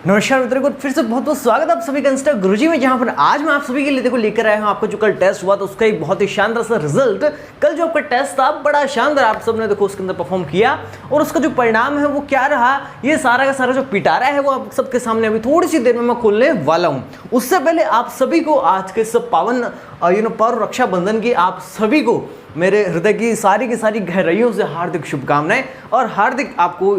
नमस्कार मित्रों को फिर से बहुत बहुत स्वागत है आप सभी का इंस्टा गुरुजी में, जहां पर आज मैं आप सभी के लिए देखो लेकर आया हूं आपका जो कल टेस्ट हुआ था उसका एक बहुत ही शानदार सा रिजल्ट। कल जो आपका टेस्ट था बड़ा शानदार, आप सबने देखो उसके अंदर परफॉर्म किया और उसका जो परिणाम है वो क्या रहा, ये सारा का सारा जो पिटारा है वो आप सबके सामने अभी थोड़ी सी देर में मैं खोलने वाला हूँ। उससे पहले आप सभी को आज के सब पावन पर्व रक्षाबंधन की आप सभी को मेरे हृदय की सारी गहराइयों से हार्दिक शुभकामनाएं और हार्दिक आपको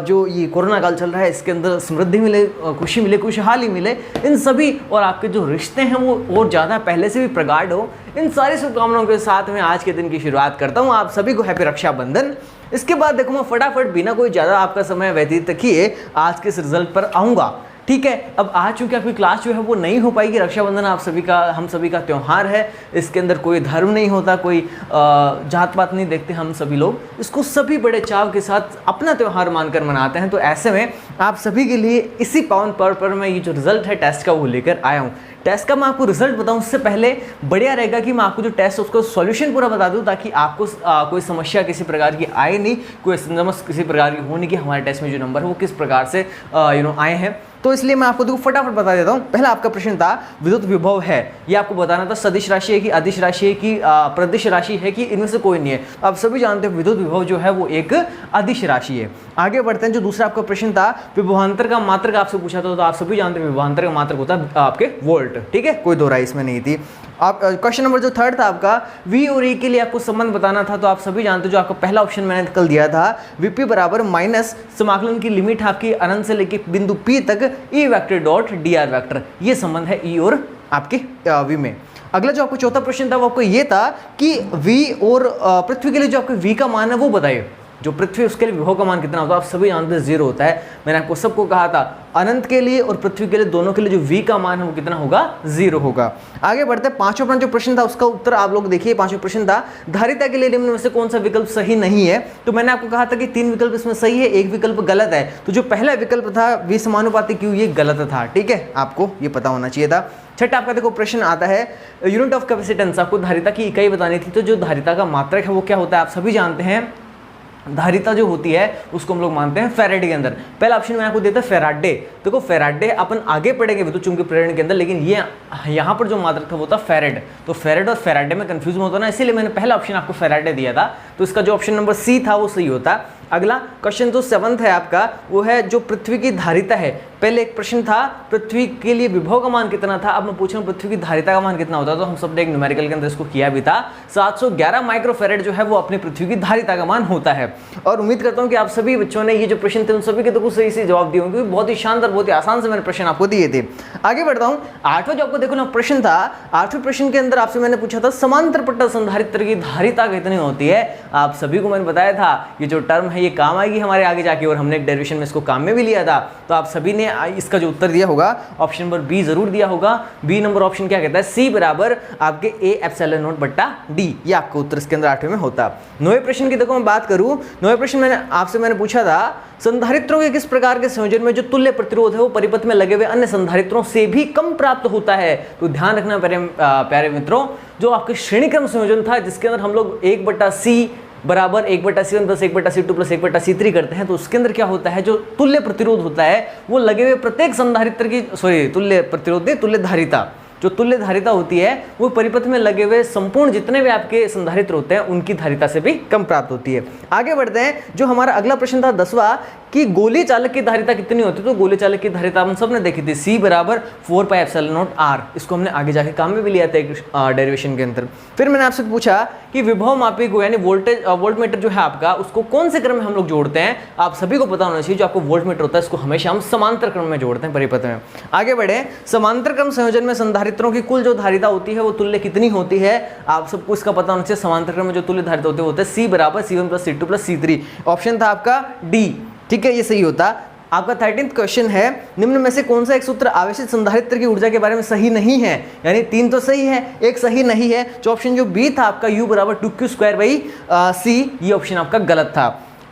जो ये कोरोना काल चल रहा है इसके अंदर समृद्धि मिले, खुशी मिले, खुशहाली मिले, इन सभी और आपके जो रिश्ते हैं वो और ज़्यादा पहले से भी प्रगाढ़ हो। इन सारी शुभकामनाओं के साथ मैं आज के दिन की शुरुआत करता हूँ। आप सभी को हैप्पी रक्षाबंधन। इसके बाद देखो मैं फटाफट बिना कोई ज़्यादा आपका समय व्यतीत किए आज के इस रिजल्ट पर आऊँगा। ठीक है, अब आज चूंकि आपकी क्लास जो है वो नहीं हो पाएगी। रक्षाबंधन आप सभी का, हम सभी का त्यौहार है। इसके अंदर कोई धर्म नहीं होता, कोई जात पात नहीं देखते। हम सभी लोग इसको सभी बड़े चाव के साथ अपना त्यौहार मानकर मनाते हैं। तो ऐसे में आप सभी के लिए इसी पावन पर्व पर मैं ये जो रिजल्ट है टेस्ट का वो लेकर आया हूँ। टेस्ट का मैं आपको रिजल्ट बताऊं उससे पहले बढ़िया रहेगा कि मैं आपको जो टेस्ट उसका सॉल्यूशन पूरा बता दूं, ताकि आपको कोई समस्या किसी प्रकार की आए नहीं, कोई समस्या किसी प्रकार की होने की हमारे टेस्ट में जो नंबर है वो किस प्रकार से आए हैं। तो इसलिए मैं आपको देखो फटाफट बता देता हूं। पहला आपका प्रश्न था विद्युत विभव है, ये आपको बताना था सदिश राशि है कि अदिश राशि है कि प्रदिश राशि है कि इनमें से कोई नहीं है। आप सभी जानते हैं विद्युत विभव जो है वो एक अदिश राशि है। आगे बढ़ते हैं। जो दूसरा आपका प्रश्न था विभवांतर का मात्रक आपसे पूछा था, तो आप सभी जानते हैं विभवांतर का मात्रक होता है आपके वोल्ट। ठीक है, कोई दो राय इसमें नहीं थी। आप क्वेश्चन नंबर जो थर्ड था आपका V और E के लिए आपको संबंध बताना था, तो आप सभी जानते हो जो आपका पहला ऑप्शन मैंने कल दिया था Vp बराबर माइनस समाकलन की लिमिट आपकी अनंत से लेके बिंदु P तक E vector dot dr vector, ये संबंध है E और आपके V में। अगला जो आपको चौथा प्रश्न था वो आपको ये था कि V और पृथ्वी के लिए जो आपके V का मान है वो बताइए। जो पृथ्वी उसके लिए विभव का मान कितना होता है, आप सभी जानते हैं 0 होता है। मैंने आपको सबको कहा था अनंत के लिए और पृथ्वी के लिए दोनों के लिए जो V का मान है वो कितना होगा, 0 होगा। आगे बढ़ते हैं। पांचवा जो प्रश्न था उसका उत्तर आप लोग देखिए। पांचवा प्रश्न था धारिता के लिए निम्न में से कौन सा विकल्प सही नहीं है। तो मैंने आपको कहा था कि 3 विकल्प इसमें सही है, 1 विकल्प गलत है। तो जो पहला विकल्प था V समानुपाती Q, ये गलत था। ठीक है, आपको ये पता होना चाहिए था। छठा आपका देखो प्रश्न आता है यूनिट ऑफ कैपेसिटेंस, आपको धारिता की इकाई बतानी थी। तो जो धारिता का मात्रक है वो क्या होता है, आप सभी जानते हैं धारिता जो होती है उसको हम लोग मानते हैं फैराडे के अंदर। पहला ऑप्शन मैं आपको देता है फैराडे। देखो फैराडे अपन आगे पढ़ेंगे विद्युत चुंबकीय प्रेरण के अंदर, लेकिन ये यहाँ पर जो मात्रक था वो था फैराड। तो फैराड और फैराडे में कंफ्यूज होता ना, इसीलिए मैंने पहला ऑप्शन आपको फैराडे दिया था। तो इसका जो ऑप्शन नंबर सी था वो सही होता। अगला क्वेश्चन जो 7th है आपका वो है जो पृथ्वी की धारिता है। पहले एक प्रश्न था पृथ्वी के लिए विभव का मान कितना था, अब मैं पूछ रहा हूँ पृथ्वी की धारिता का मान कितना होता है। तो हम सबने एक न्यूमेरिकल के अंदर इसको किया भी था। 711 माइक्रोफेरेड जो है वो अपनी पृथ्वी की धारिता का मान होता है। और उम्मीद करता हूँ कि आप सभी बच्चों ने ये जो प्रश्न थे उन सभी के तो कुछ सही से जवाब दिए होंगे। बहुत ही शानदार, बहुत ही आसान से मैंने प्रश्न आपको दिए थे। आगे बढ़ता हूँ। 8वां जो आपको देखो ना प्रश्न था, 8वें प्रश्न के अंदर आपसे मैंने पूछा था समांतर पट्टा संधारित्र की धारिता कितनी होती है। आप सभी को मैंने बताया था ये जो टर्म है ये काम आएगी हमारे आगे जाके, और हमने एक डेरिवेशन में इसको काम में भी लिया था। तो आप सभी ने इसका जो उत्तर दिया होगा ऑप्शन नंबर बी जरूर दिया होगा। बी नंबर ऑप्शन क्या कहता है, सी बराबर आपके ए एप्सिलॉन नॉट बट्टा डी, ये आपका उत्तर इसके अंदर 8वें में होता। 9वें प्रश्न की देखो मैं बात करूं। 9वें प्रश्न मैंने पूछा था संधारित्रों के किस प्रकार के संयोजन में जो तुल्य प्रतिरोध है वो परिपथ में लगे हुए अन्य संधारित्रों से भी कम प्राप्त होता है। तो ध्यान रखना प्यारे मित्रों, जो आपके श्रेणी क्रम संयोजन था जिसके अंदर हम लोग 1/C बराबर 1/C1 plus 1/C2 plus 1/C3 करते हैं, तो उसके अंदर क्या होता है जो तुल्य प्रतिरोध होता है वो लगे हुए प्रत्येक संधारित्र की तुल्य प्रतिरोध नहीं, तुल्य धारिता, जो तुल्य धारिता होती है वो परिपथ में लगे हुए संपूर्ण जितने भी आपके संधारित्र होते हैं उनकी धारिता से भी कम प्राप्त होती है। आगे बढ़ते हैं। जो हमारा अगला प्रश्न था 10वां कि गोली चालक की धारिता कितनी होती है। तो गोली चालक की धारिता हम सब ने देखी थी, C बराबर 4 एप्सिलॉन नॉट R। इसको हमने आगे जाके काम में भी लिया था एक डेरिवेशन के अंदर। फिर मैंने आपसे पूछा कि विभव मापी को यानी वोल्टमीटर जो है आपका उसको कौन से क्रम में हम लोग जोड़ते हैं। आप सभी को पता होना चाहिए जो आपको वोल्टमीटर होता है इसको हमेशा हम समांतर क्रम में जोड़ते हैं परिपथ में। आगे बढ़े। समांतर क्रम संयोजन में संधारित्रों की कुल जो धारिता होती है वो तुल्य कितनी होती है, आप सबको इसका पता होना चाहिए। समांतर क्रम में जो तुल्य धारिता होते हैं C बराबर C1 plus C2 plus C3। Option था आपका डी। ठीक है, ये सही होता। आपका 13th क्वेश्चन है निम्न में से कौन सा एक सूत्र आवेशित संधारित्र की ऊर्जा के बारे में सही नहीं है। यानी 3 तो सही है, एक सही नहीं है। जो ऑप्शन जो बी था आपका U बराबर 2Q² बाई C, ये ऑप्शन आपका गलत था।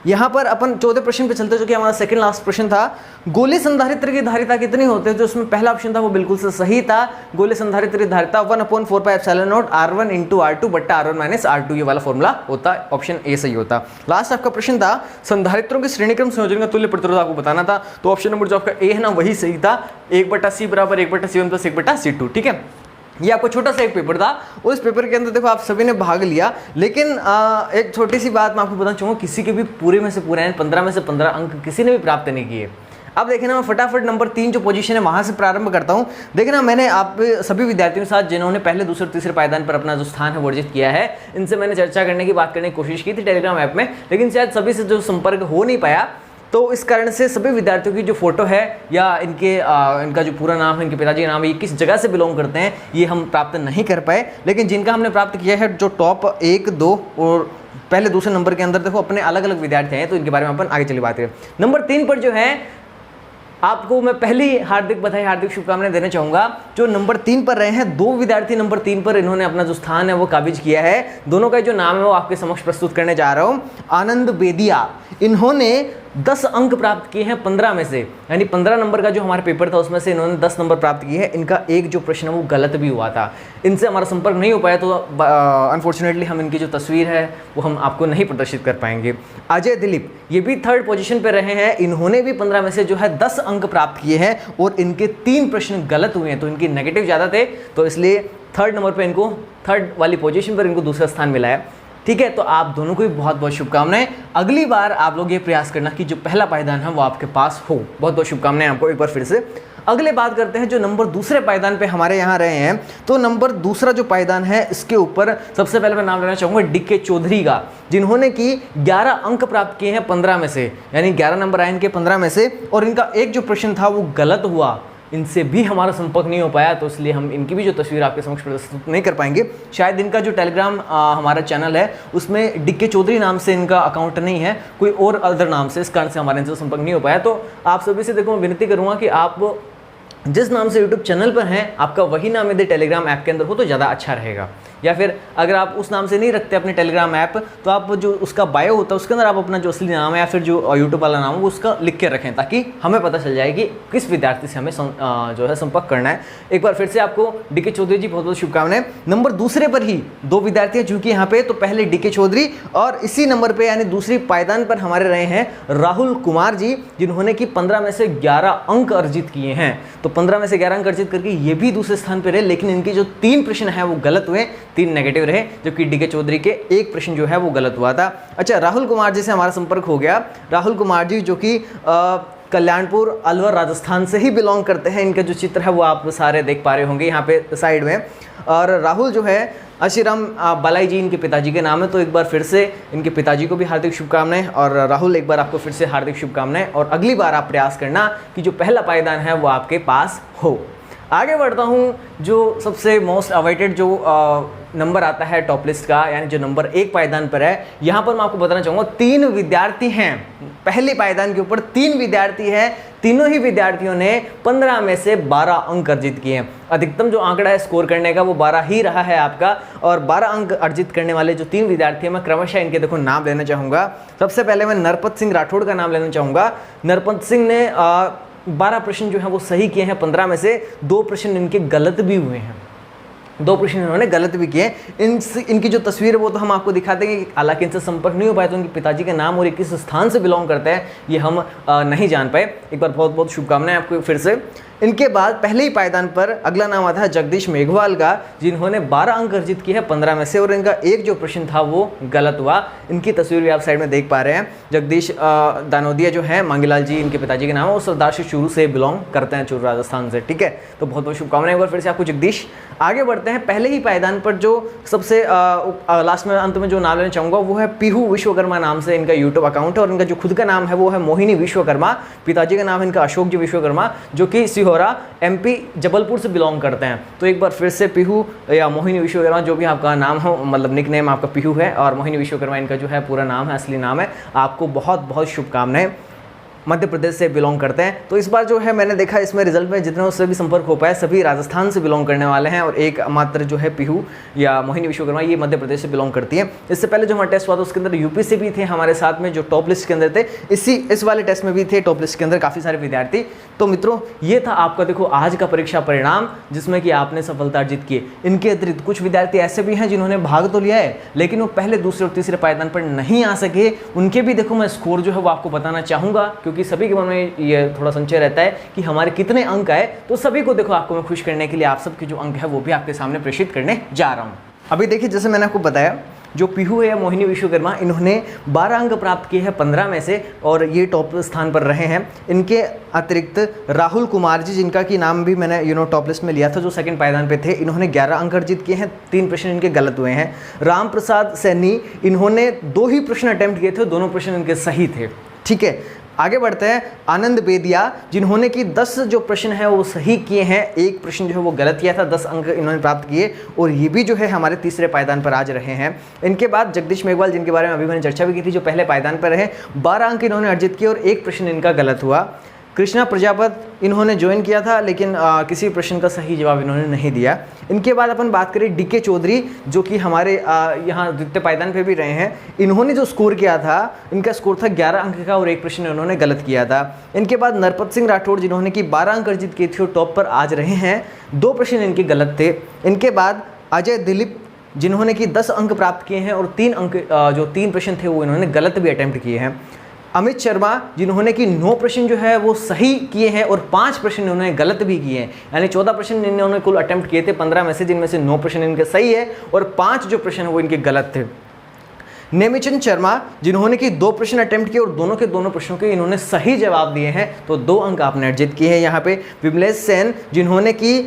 यहाँ पर अपन 14 प्रश्न पे चलते, जो कि हमारा सेकंड लास्ट प्रश्न था। गोली संधारित्र की धारिता कितनी होती है? तो उसमें पहला ऑप्शन था वो बिल्कुल से सही था। गोली संधारित्र की धारिता 1/4πε0 R1 × R2 बट्टा R1 - R2, ये वाला फॉर्मूला होता, ऑप्शन ए सही होता। लास्ट आपका प्रश्न था संधारित्रों की श्रेणीक्रम संयोजन का तुल्य प्रतिरोध आपको बताना था, तो ऑप्शन नंबर जो आपका ए है ना वही सही था। 1/c बराबर 1/c1 + 1/c2, ठीक है। ये आपको छोटा सा एक पेपर था, उस पेपर के अंदर देखो आप सभी ने भाग लिया, लेकिन एक छोटी सी बात मैं आपको बताना चाहूँगा, किसी के भी पूरे में से पूरे 15 में से 15 अंक किसी ने भी प्राप्त नहीं किए। अब देखिए ना, मैं फटाफट नंबर 3 जो पोजीशन है वहाँ से प्रारंभ करता हूँ। देखिए ना, मैंने आप सभी विद्यार्थियों के साथ जिन्होंने पहले, दूसरे, तीसरे पायदान पर अपना जो स्थान है वो अर्जित किया है, इनसे मैंने चर्चा करने की, बात करने की कोशिश की थी टेलीग्राम ऐप में, लेकिन शायद सभी से जो संपर्क हो नहीं पाया, तो इस कारण से सभी विद्यार्थियों की जो फोटो है या इनका जो पूरा नाम है, इनके पिताजी का नाम है, ये किस जगह से बिलोंग करते हैं, ये हम प्राप्त नहीं कर पाए। लेकिन जिनका हमने प्राप्त किया है, जो टॉप 1, 2 और पहले दूसरे नंबर के अंदर देखो अपने अलग अलग विद्यार्थी हैं, तो इनके बारे में अपन आगे चली बात करें। नंबर 3 पर जो है आपको मैं पहली हार्दिक बधाई, हार्दिक शुभकामनाएं देना चाहूँगा। जो नंबर 3 पर रहे हैं, 2 विद्यार्थी नंबर 3 पर इन्होंने अपना जो स्थान है वो काबिज किया है। दोनों का जो नाम है वो आपके समक्ष प्रस्तुत करने जा रहा हूँ। आनंद बेदिया, इन्होंने 10 अंक प्राप्त किए हैं 15 में से, यानी 15 नंबर का जो हमारा पेपर था उसमें से इन्होंने 10 नंबर प्राप्त किए हैं। इनका एक जो प्रश्न है वो गलत भी हुआ था। इनसे हमारा संपर्क नहीं हो पाया, तो अनफॉर्चुनेटली हम इनकी जो तस्वीर है वो हम आपको नहीं प्रदर्शित कर पाएंगे। अजय दिलीप, ये भी 3rd पोजीशन पे रहे हैं, इन्होंने भी 15 में से जो है 10 अंक प्राप्त किए हैं और इनके 3 प्रश्न गलत हुए हैं, तो इनकी नेगेटिव ज़्यादा थे, तो इसलिए 3rd नंबर पर इनको, 3rd वाली पोजीशन पर इनको दूसरा स्थान मिला है। ठीक है, तो आप दोनों को भी बहुत बहुत शुभकामनाएं। अगली बार आप लोग ये प्रयास करना कि जो पहला पायदान है वो आपके पास हो। बहुत बहुत शुभकामनाएं आपको एक बार फिर से। अगले बात करते हैं जो नंबर दूसरे पायदान पे हमारे यहाँ रहे हैं, तो नंबर दूसरा जो पायदान है इसके ऊपर सबसे पहले मैं नाम लेना चाहूँगा DK चौधरी का, जिन्होंने कि 11 अंक प्राप्त किए हैं 15 में से, यानी 11 नंबर आए इनके 15 में से, और इनका एक जो प्रश्न था वो गलत हुआ। इनसे भी हमारा संपर्क नहीं हो पाया, तो इसलिए हम इनकी भी जो तस्वीर आपके समक्ष प्रस्तुत नहीं कर पाएंगे। शायद इनका जो टेलीग्राम हमारा चैनल है उसमें DK चौधरी नाम से इनका अकाउंट नहीं है, कोई और अदर नाम से, इस कारण से हमारे इनसे संपर्क नहीं हो पाया। तो आप सभी से देखो मैं विनती करूँगा कि आप जिस नाम से यूट्यूब चैनल पर हैं आपका वही नाम यदि टेलीग्राम ऐप के अंदर हो तो ज़्यादा अच्छा रहेगा, या फिर अगर आप उस नाम से नहीं रखते अपने टेलीग्राम ऐप, तो आप जो उसका बायो होता है उसके अंदर आप अपना जो असली नाम है या फिर जो यूट्यूब वाला नाम है वो उसका लिख के रखें, ताकि हमें पता चल जाए कि किस विद्यार्थी से हमें जो है संपर्क करना है। एक बार फिर से आपको DK चौधरी जी बहुत बहुत शुभकामनाएं। नंबर दूसरे पर ही 2 विद्यार्थी हैं चूँकि यहाँ पे, तो पहले DK चौधरी और इसी नंबर पर यानी दूसरी पायदान पर हमारे रहे हैं राहुल कुमार जी, जिन्होंने कि 15 में से 11 अंक अर्जित किए हैं। तो 15 में से 11 अंक अर्जित करके ये भी दूसरे स्थान पर रहे, लेकिन इनके जो 3 प्रश्न हैं वो गलत हुए, 3 नेगेटिव रहे, जबकि DK चौधरी के एक प्रश्न जो है वो गलत हुआ था। अच्छा, राहुल कुमार जी से हमारा संपर्क हो गया। राहुल कुमार जी जो कि कल्याणपुर अलवर राजस्थान से ही बिलोंग करते हैं। इनका जो चित्र है वो आप सारे देख पा रहे होंगे यहाँ पे साइड में। और राहुल जो है अशिराम बालाई जी इनके पिताजी के नाम है, तो एक बार फिर से इनके पिताजी को भी हार्दिक शुभकामनाएं, और राहुल एक बार आपको फिर से हार्दिक शुभकामनाएं, और अगली बार आप प्रयास करना कि जो पहला पायदान है वो आपके पास हो। आगे बढ़ता हूँ, जो सबसे मोस्ट अवेटेड जो नंबर आता है टॉप लिस्ट का, यानी जो नंबर 1 पायदान पर है, यहाँ पर मैं आपको बताना चाहूँगा 3 विद्यार्थी हैं पहले पायदान के ऊपर, 3 विद्यार्थी हैं। तीनों ही विद्यार्थियों ने 15 में से 12 अंक अर्जित किए हैं। अधिकतम जो आंकड़ा है स्कोर करने का वो 12 ही रहा है आपका, और 12 अंक अर्जित करने वाले जो 3 विद्यार्थी हैं मैं क्रमशः इनके देखो नाम लेना चाहूँगा। सबसे पहले मैं नरपत सिंह राठौड़ का नाम लेना चाहूँगा। नरपत सिंह ने 12 प्रश्न जो है वो सही किए हैं 15 में से, 2 प्रश्न इनके गलत भी हुए हैं, 2 प्रश्न इन्होंने गलत भी किए। इनकी जो तस्वीर है वो तो हम आपको दिखा देंगे, हालांकि इनसे संपर्क नहीं हो पाया, तो उनके पिताजी के नाम और किस स्थान से बिलोंग करते हैं ये हम नहीं जान पाए। एक बार बहुत बहुत शुभकामनाएं आपको फिर से। इनके बाद पहले ही पायदान पर अगला नाम आता है जगदीश मेघवाल का, जिन्होंने 12 अंक अर्जित किए हैं 15 में से, और इनका एक जो प्रश्न था वो गलत हुआ। इनकी तस्वीर भी आप साइड में देख पा रहे हैं। जगदीश दानोदिया जो है, मांगीलाल जी इनके पिताजी के नाम है, वो सरदार से चूरू से बिलोंग करते हैं, चूरू राजस्थान से। ठीक है, तो बहुत बहुत शुभकामनाएं एक बार फिर से आपको जगदीश। आगे बढ़ते हैं, पहले ही पायदान पर जो सबसे लास्ट में अंत में जो नाम लेना चाहूँगा वो है पीहू विश्वकर्मा नाम से इनका यूट्यूब अकाउंट है, और इनका जो खुद का नाम है वो है मोहिनी विश्वकर्मा। पिताजी का नाम है इनका अशोक जी विश्वकर्मा, जो कि सिहोरा MP जबलपुर से बिलोंग करते हैं। तो एक बार फिर से पीहू या मोहिनी विश्वकर्मा, जो भी आपका नाम हो, मतलब निक नेम आपका पीहू है, और मोहिनी विश्वकर्मा इनका जो है पूरा नाम है, असली नाम है। आपको बहुत बहुत शुभकामनाएं। मध्य प्रदेश से बिलोंग करते हैं। तो इस बार जो है मैंने देखा इसमें रिजल्ट में जितने उससे भी संपर्क हो पाए सभी राजस्थान से बिलोंग करने वाले हैं, और एक मात्र जो है पीहू या मोहिनी विश्वकर्मा ये मध्य प्रदेश से बिलोंग करती है। इससे पहले जो हमारा टेस्ट हुआ था उसके अंदर यूपी से भी थे हमारे साथ में, जो टॉप लिस्ट के अंदर थे। इस वाले टेस्ट में भी थे टॉप लिस्ट के अंदर काफ़ी सारे विद्यार्थी। तो मित्रों ये था आपका देखो आज का परीक्षा परिणाम, जिसमें कि आपने सफलता अर्जित की। इनके अतिरिक्त कुछ विद्यार्थी ऐसे भी हैं जिन्होंने भाग तो लिया है लेकिन वो पहले, दूसरे और तीसरे पायदान पर नहीं आ सके। उनके भी देखो मैं स्कोर जो है वो आपको बताना चाहूँगा, क्योंकि सभी के मन में ये थोड़ा संशय रहता है कि हमारे कितने अंक आए। तो सभी को देखो आपको मैं खुश करने के लिए आप सबके जो अंक है वो भी आपके सामने प्रेषित करने जा रहा हूँ। अभी देखिए जैसे मैंने आपको बताया, जो पीहू है या मोहिनी विश्वकर्मा, इन्होंने 12 अंक प्राप्त किए हैं 15 में से, और ये टॉप स्थान पर रहे हैं। इनके अतिरिक्त राहुल कुमार जी, जिनका कि नाम भी मैंने टॉप लिस्ट में लिया था, जो सेकंड पायदान पे थे, इन्होंने 11 अंक अर्जित किए हैं। 3 प्रश्न इनके गलत हुए हैं। राम प्रसाद सैनी, इन्होंने 2 ही प्रश्न अटेम्प्ट किए थे, दोनों प्रश्न इनके सही थे। ठीक है, आगे बढ़ते हैं। आनंद बेदिया, जिन्होंने कि 10 जो प्रश्न है वो सही किए हैं, 1 प्रश्न जो है वो गलत किया था, 10 अंक इन्होंने प्राप्त किए, और ये भी जो है हमारे तीसरे पायदान पर आज रहे हैं। इनके बाद जगदीश मेघवाल, जिनके बारे में अभी मैंने चर्चा भी की थी, जो पहले पायदान पर रहे, 12 अंक इन्होंने अर्जित किए और 1 प्रश्न इनका गलत हुआ। कृष्णा प्रजापत, इन्होंने ज्वाइन किया था लेकिन किसी प्रश्न का सही जवाब इन्होंने नहीं दिया। इनके बाद अपन बात करें डीके चौधरी, जो कि हमारे यहाँ द्वितीय पायदान पे भी रहे हैं। इन्होंने जो स्कोर किया था, इनका स्कोर था 11 अंक का और 1 प्रश्न इन्होंने गलत किया था। इनके बाद नरपत सिंह राठौड़, जिन्होंने कि 12 अंक अर्जित किए थे और टॉप पर आज रहे हैं, 2 प्रश्न इनके गलत थे। इनके बाद अजय दिलीप, जिन्होंने कि 10 अंक प्राप्त किए हैं और 3 अंक जो 3 प्रश्न थे वो इन्होंने गलत भी अटैम्प्ट किए हैं। अमित शर्मा, जिन्होंने कि 9 प्रश्न जो है वो सही किए हैं और 5 प्रश्न इन्होंने गलत भी किए हैं, यानी 14 प्रश्न इन्होंने कुल अटेम्प्ट किए थे 15 में से, जिनमें से 9 प्रश्न इनके सही है और 5 जो प्रश्न वो इनके गलत थे। नेमिचंद शर्मा, जिन्होंने कि 2 प्रश्न अटेम्प्ट किए और दोनों के दोनों प्रश्नों के इन्होंने सही जवाब दिए हैं, तो 2 अंक आपने अर्जित किए हैं यहाँ पे। विमलेश सेन, जिन्होंने कि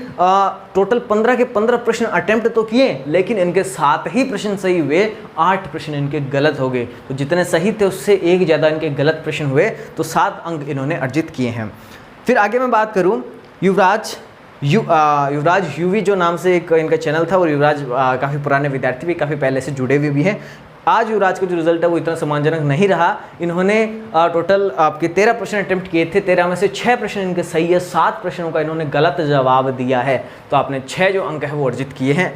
टोटल 15 के 15 प्रश्न अटेम्प्ट तो किए लेकिन इनके 7 ही प्रश्न सही हुए, 8 प्रश्न इनके गलत हो गए। तो जितने सही थे उससे एक ज़्यादा इनके गलत प्रश्न हुए, तो 7 अंक इन्होंने अर्जित किए हैं। फिर आगे मैं बात करूँ युवराज यूवी जो नाम से एक इनका चैनल था, और युवराज काफ़ी पुराने विद्यार्थी भी, काफ़ी पहले से जुड़े हुए भी हैं। आज युवराज का जो रिजल्ट है वो इतना सम्मानजनक नहीं रहा। इन्होंने टोटल आपके 13 प्रश्न अटेम्प्ट किए थे, 13 में से 6 प्रश्न इनके सही है, 7 प्रश्नों का इन्होंने गलत जवाब दिया है। तो आपने 6 जो अंक है वो अर्जित किए हैं।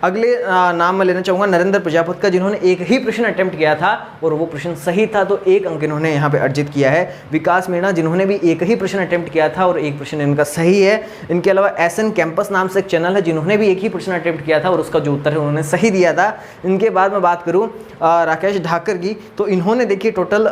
अगले नाम मैं लेना चाहूँगा नरेंद्र प्रजापत का, जिन्होंने 1 ही प्रश्न अटेम्प्ट किया था और वो प्रश्न सही था, तो 1 अंक इन्होंने यहाँ पे अर्जित किया है। विकास मीणा, जिन्होंने भी 1 ही प्रश्न अटेम्प्ट किया था और 1 प्रश्न इनका सही है। इनके अलावा एसएन कैंपस नाम से एक चैनल है, जिन्होंने भी 1 ही प्रश्न अटेम्प्ट किया था और उसका जो उत्तर है उन्होंने सही दिया था। इनके बाद मैं बात करूँ राकेश ढाकर की, तो इन्होंने देखिए टोटल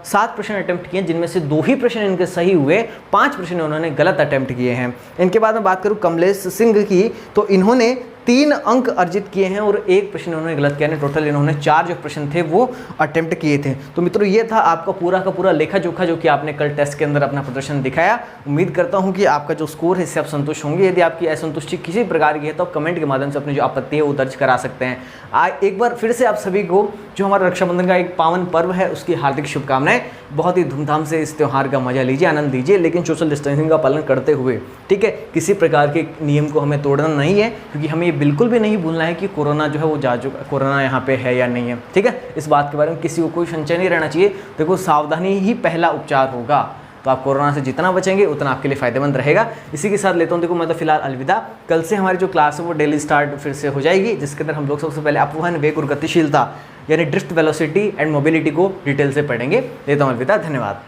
7 प्रश्न अटेम्प्ट किए, जिनमें से 2 ही प्रश्न इनके सही हुए, 5 प्रश्न उन्होंने गलत अटेम्प्ट किए हैं। इनके बाद मैं बात करूँ कमलेश सिंह की, तो इन्होंने 3 अंक अर्जित किए हैं और 1 प्रश्न उन्होंने गलत किया है। टोटल इन्होंने 4 जो प्रश्न थे वो अटेम्प्ट किए थे। तो मित्रों ये था आपका पूरा का पूरा लेखा जोखा, जो कि आपने कल टेस्ट के अंदर अपना प्रदर्शन दिखाया। उम्मीद करता हूं कि आपका जो स्कोर है इससे आप संतुष्ट होंगे। यदि आपकी असंतुष्टि किसी प्रकार की है तो आप कमेंट के माध्यम से अपनी जो आपत्ति है वो दर्ज करा सकते हैं। एक बार फिर से आप सभी को जो हमारा रक्षाबंधन का एक पावन पर्व है उसकी हार्दिक शुभकामनाएं। बहुत ही धूमधाम से इस त्यौहार का मजा लीजिए, आनंद लीजिए, लेकिन सोशल डिस्टेंसिंग का पालन करते हुए। ठीक है, किसी प्रकार के नियम को हमें तोड़ना नहीं है, क्योंकि हमें ये बिल्कुल भी नहीं भूलना है कि कोरोना जो है वो जा चुका, कोरोना यहाँ पे है या नहीं है। ठीक है, इस बात के बारे में किसी को कोई संशय नहीं रहना चाहिए। देखो सावधानी ही पहला उपचार होगा, तो आप कोरोना से जितना बचेंगे उतना आपके लिए फायदेमंद रहेगा। इसी के साथ लेता हूँ, देखो मैं तो फिलहाल अलविदा। कल से हमारी जो क्लास है वो डेली स्टार्ट फिर से हो जाएगी, जिसके अंदर हम लोग सबसे पहले अपवहन वेग और गतिशीलता यानी ड्रिफ्ट वेलोसिटी एंड मोबिलिटी को डिटेल से पढ़ेंगे। लेता हूँ अलविदा, धन्यवाद।